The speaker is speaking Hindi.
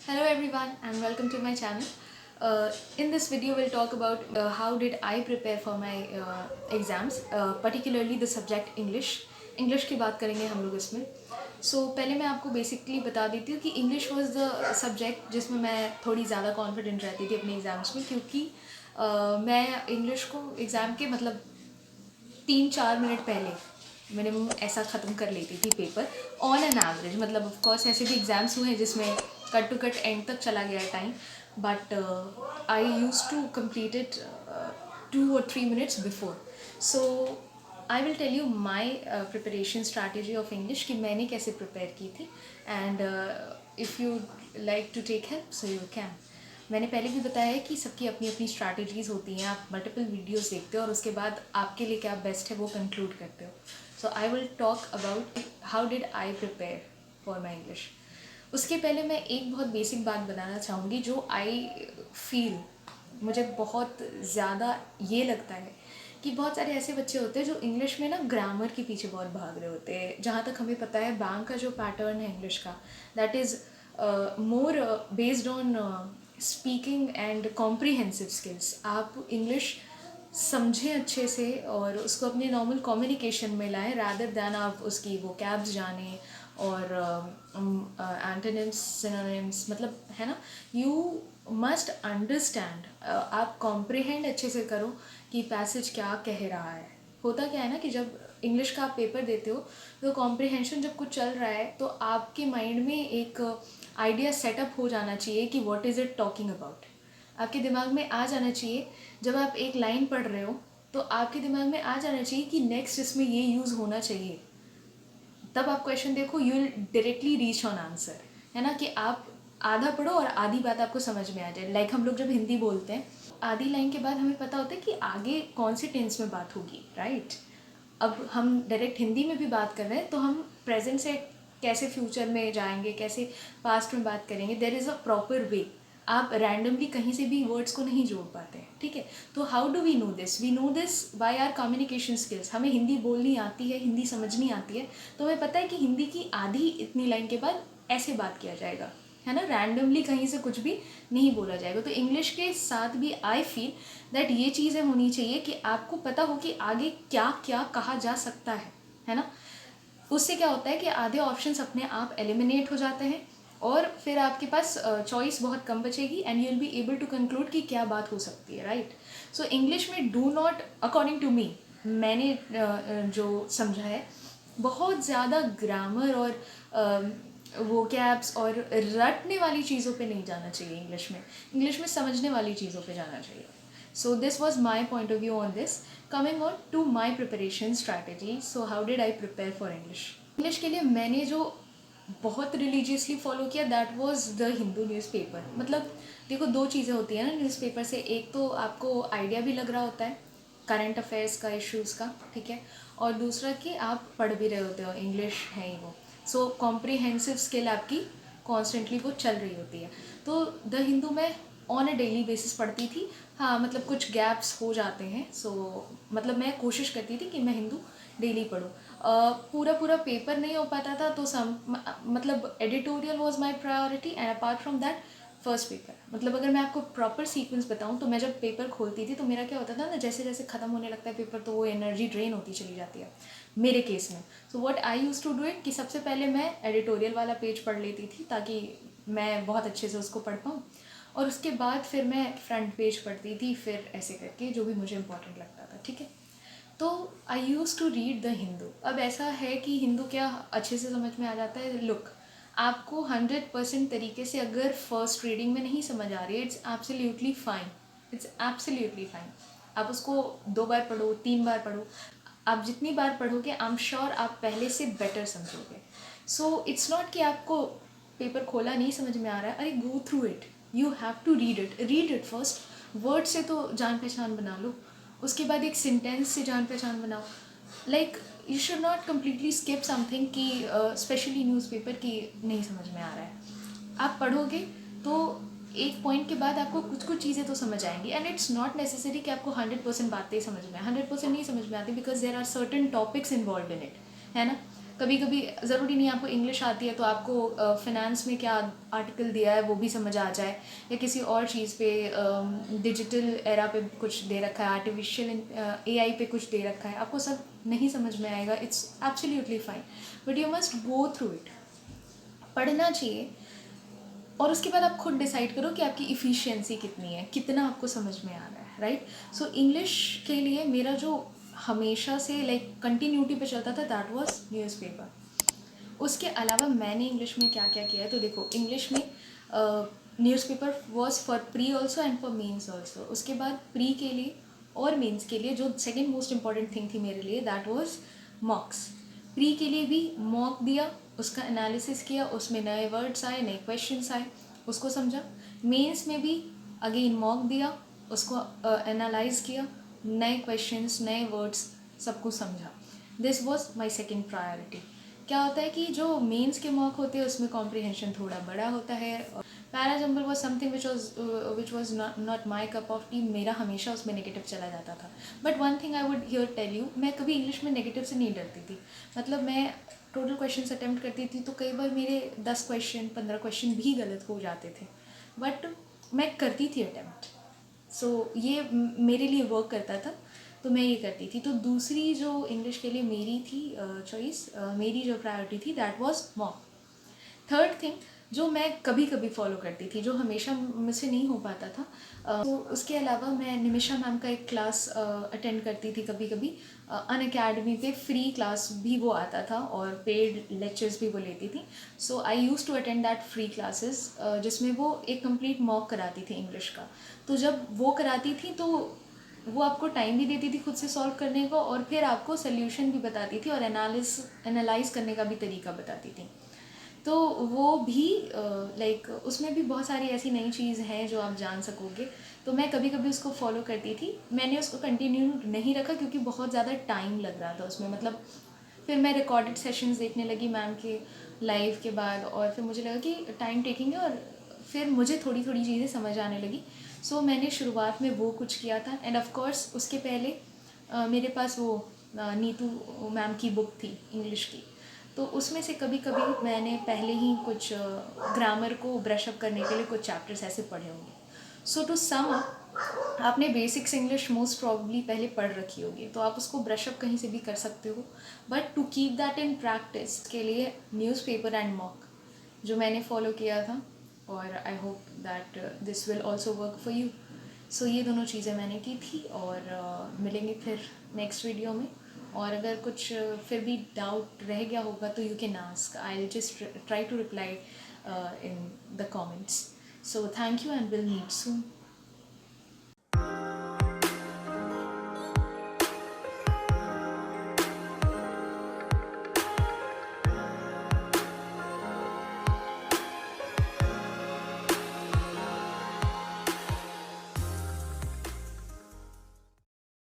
Hello everyone and welcome to my channel. In this video we'll talk about how did I prepare for my exams, particularly the subject English. English की बात करेंगे हम लोग इसमें. पहले मैं आपको बेसिकली बता देती हूँ कि इंग्लिश वॉज द सब्जेक्ट जिसमें मैं थोड़ी ज़्यादा कॉन्फिडेंट रहती थी अपने एग्ज़ाम्स में, क्योंकि मैं इंग्लिश को एग्ज़ाम के मतलब 3-4 मिनट पहले मिनिमम ऐसा ख़त्म कर लेती थी पेपर ऑन एन एवरेज. मतलब ऑफ कोर्स ऐसे भी एग्ज़ाम्स हुए हैं जिसमें कट टू कट एंड तक चला गया time, but I used to complete it 2 or 3 minutes before. So I will tell you my preparation strategy of English कि मैंने कैसे प्रिपेयर की थी. And if you like to take help so you can. मैंने पहले भी बताया है कि सबकी अपनी अपनी स्ट्रैटेजीज़ होती हैं. आप मल्टीपल वीडियोस देखते हो और उसके बाद आपके लिए क्या बेस्ट है वो कंक्लूड करते हो. So I will talk about how did I prepare for my English. उसके पहले मैं एक बहुत बेसिक बात बताना चाहूँगी जो आई फील मुझे बहुत ज़्यादा ये लगता है कि बहुत सारे ऐसे बच्चे होते हैं जो इंग्लिश में ना ग्रामर के पीछे बहुत भाग रहे होते हैं. जहाँ तक हमें पता है बैंक का जो पैटर्न है इंग्लिश का, that is more based on speaking and comprehensive skills. आप इंग्लिश समझें अच्छे से और उसको अपने नॉर्मल कम्युनिकेशन में लाएं, रादर दैन आप उसकी वो कैब्स जानें और एंटोनिम्स सिनोनिम्स, मतलब है ना. यू मस्ट अंडरस्टैंड, आप कॉम्प्रिहेंड अच्छे से करो कि पैसेज क्या कह रहा है. होता क्या है ना कि जब इंग्लिश का आप पेपर देते हो तो कॉम्प्रिहेंशन जब कुछ चल रहा है तो आपके माइंड में एक आइडिया सेटअप हो जाना चाहिए कि what is it talking about. आपके दिमाग में आ जाना चाहिए जब आप एक लाइन पढ़ रहे हो तो आपके दिमाग में आ जाना चाहिए कि नेक्स्ट इसमें ये यूज़ होना चाहिए. तब आप क्वेश्चन देखो, you will directly reach on answer. है ना कि आप आधा पढ़ो और आधी बात आपको समझ में आ जाए. लाइक हम लोग जब हिंदी बोलते हैं, आधी लाइन के बाद हमें पता होता है कि आगे कौन से टेंस में बात होगी, राइट. अब हम डायरेक्ट हिंदी में भी बात कर रहे हैं तो हम प्रेजेंट से कैसे फ्यूचर में जाएंगे, कैसे पास्ट में बात करेंगे, there is a proper way. आप रैंडमली कहीं से भी वर्ड्स को नहीं जोड़ पाते हैं, ठीक है. तो how do we know this? We know this by our communication skills. हमें हिंदी बोलनी आती है, हिंदी समझनी आती है, तो हमें पता है कि हिंदी की आधी इतनी लाइन के बाद ऐसे बात किया जाएगा, है ना. रैंडमली कहीं से कुछ भी नहीं बोला जाएगा. तो इंग्लिश के साथ भी आई फील दैट ये चीज़ें होनी चाहिए कि आपको पता हो कि आगे क्या क्या कहा जा सकता है ना. उससे क्या होता है कि आधे ऑप्शंस अपने आप एलिमिनेट हो जाते हैं और फिर आपके पास चॉइस बहुत कम बचेगी and you will be able to conclude कि क्या बात हो सकती है, राइट. सो इंग्लिश में do not, according to me, मैंने जो समझा है, बहुत ज़्यादा ग्रामर और वो कैब्स और रटने वाली चीज़ों पे नहीं जाना चाहिए. इंग्लिश में समझने वाली चीज़ों पे जाना चाहिए. So this was my point of view on this. Coming on to my preparation strategy. So how did I prepare for English? English के लिए मैंने जो बहुत रिलीजियसली फॉलो किया that was the Hindu newspaper. मतलब देखो, दो चीज़ें होती हैं ना न्यूज़पेपर से. एक तो आपको आइडिया भी लग रहा होता है करंट अफेयर्स का, इश्यूज़ का, ठीक है. और दूसरा कि आप पढ़ भी रहे होते हो, इंग्लिश है ही वो. सो कॉम्प्रीहेंसिव स्किल आपकी कॉन्स्टेंटली वो चल रही होती है. तो द हिंदू में ऑन अ डेली बेसिस पढ़ती थी. हाँ, मतलब कुछ गैप्स हो जाते हैं. मतलब मैं कोशिश करती थी कि मैं हिंदू डेली पढूँ. पूरा पूरा पेपर नहीं हो पाता था तो मतलब editorial was my priority and apart from that first paper. मतलब अगर मैं आपको प्रॉपर सीक्वेंस बताऊं तो मैं जब पेपर खोलती थी तो मेरा क्या होता था ना, जैसे जैसे ख़त्म होने लगता है पेपर तो वो एनर्जी ड्रेन होती चली जाती है मेरे केस में. So what I used to do it कि सबसे पहले मैं एडिटोरियल वाला पेज पढ़ लेती थी ताकि मैं बहुत अच्छे से उसको पढ़ पाऊँ, और उसके बाद फिर मैं फ्रंट पेज पढ़ती थी, फिर ऐसे करके जो भी मुझे इंपॉर्टेंट लगता था, ठीक है. तो I use to read the Hindu. अब ऐसा है कि हिंदू क्या अच्छे से समझ में आ जाता है. लुक, आपको 100% तरीके से अगर फर्स्ट रीडिंग में नहीं समझ आ रही है, it's absolutely fine. It's absolutely fine. आप उसको 2 बार पढ़ो, 3 बार पढ़ो. आप जितनी बार पढ़ोगे आई एम श्योर आप पहले से बेटर समझोगे. सो इट्स नॉट कि आपको पेपर खोला नहीं समझ में आ रहा है, अरे go through it. You have to read it first. Word से तो जान पहचान बना लो, उसके बाद एक सेंटेंस से जान पहचान बनाओ. Like you should not completely skip something कि स्पेशली न्यूज़पेपर की नहीं समझ में आ रहा है. आप पढ़ोगे तो एक पॉइंट के बाद आपको कुछ कुछ चीज़ें तो समझ आएंगी. एंड इट्स नॉट नेसेसरी कि आपको 100% बातें समझ में आए. 100% नहीं समझ में आती because there are certain topics involve in it, है ना. कभी कभी ज़रूरी नहीं आपको इंग्लिश आती है तो आपको फिनेंस में क्या आर्टिकल दिया है वो भी समझ आ जाए, या किसी और चीज़ पे डिजिटल एरा पे कुछ दे रखा है, आर्टिफिशियल एआई पे कुछ दे रखा है, आपको सब नहीं समझ में आएगा, it's absolutely fine, but you must go through it. पढ़ना चाहिए और उसके बाद आप खुद डिसाइड करो कि आपकी इफ़िशियंसी कितनी है, कितना आपको समझ में आ रहा है, राइट। सो इंग्लिश के लिए मेरा जो हमेशा से लाइक कंटिन्यूटी पे चलता था दैट वाज न्यूज़पेपर। उसके अलावा मैंने इंग्लिश में क्या क्या किया है, तो देखो इंग्लिश में newspaper was for pre also and for mains also. उसके बाद प्री के लिए और मेंस के लिए जो सेकेंड मोस्ट इंपॉर्टेंट थिंग थी मेरे लिए दैट वाज मॉक्स। प्री के लिए भी मॉक दिया, उसका एनालिसिस किया, उसमें नए वर्ड्स आए, नए क्वेश्चंस आए, उसको समझा। मेंस में भी अगेन मॉक दिया, उसको एनालाइज किया, नए क्वेश्चंस, नए वर्ड्स, सब कुछ समझा। This was my second priority. क्या होता है कि जो मेंस के मॉक होते हैं उसमें कॉम्प्रिहेंशन थोड़ा बड़ा होता है। Para jumble was something which was not my cup of tea, मेरा हमेशा उसमें नेगेटिव चला जाता था। But one thing I would here tell you, मैं कभी इंग्लिश में नेगेटिव से नहीं डरती थी। मतलब मैं टोटल क्वेश्चन अटैम्प्ट करती थी तो कई बार मेरे 10 क्वेश्चन 15 क्वेश्चन भी गलत हो जाते थे, बट मैं करती थी अटैम्प्ट। सो ये मेरे लिए वर्क करता था, तो मैं ये करती थी। तो दूसरी जो इंग्लिश के लिए मेरी थी चॉइस, मेरी जो प्रायोरिटी थी that was mock. Third thing जो मैं कभी कभी फॉलो करती थी, जो हमेशा मुझसे नहीं हो पाता था, तो उसके अलावा मैं निमिषा मैम का एक क्लास अटेंड करती थी कभी कभी। अन अकेडमी पे फ्री क्लास भी वो आता था और पेड लेक्चर्स भी वो लेती थी। So I use to attend that free classes, जिसमें वो एक कंप्लीट मॉक कराती थी इंग्लिश का। तो जब वो कराती थी तो वो आपको टाइम भी देती थी खुद से सॉल्व करने को, और फिर आपको सोल्यूशन भी बताती थी और एनालाइज करने का भी तरीका बताती थी। तो वो भी लाइक उसमें भी बहुत सारी ऐसी नई चीज़ हैं जो आप जान सकोगे। तो मैं कभी कभी उसको फॉलो करती थी। मैंने उसको कंटिन्यू नहीं रखा क्योंकि बहुत ज़्यादा टाइम लग रहा था उसमें। मतलब फिर मैं रिकॉर्डेड सेशंस देखने लगी मैम के लाइव के बाद, और फिर मुझे लगा कि टाइम टेकिंग है, और फिर मुझे थोड़ी थोड़ी चीज़ें समझ आने लगी। सो मैंने शुरुआत में वो कुछ किया था। एंड ऑफ कोर्स उसके पहले मेरे पास वो नीतू मैम की बुक थी इंग्लिश की, तो उसमें से कभी कभी मैंने पहले ही कुछ ग्रामर को ब्रश अप करने के लिए कुछ चैप्टर्स ऐसे पढ़े होंगे। सो टू सम अप, आपने बेसिक्स इंग्लिश मोस्ट प्रॉब्ली पहले पढ़ रखी होगी, तो आप उसको ब्रश अप कहीं से भी कर सकते हो। But to keep that in practice के लिए न्यूज़पेपर एंड मॉक जो मैंने फॉलो किया था, और I hope that this will also work for you. So ये दोनों चीज़ें मैंने की थी, और मिलेंगे फिर नेक्स्ट वीडियो में। और अगर कुछ फिर भी डाउट रह गया होगा तो you can ask, I will just try to reply in the comments. So thank you and will meet soon.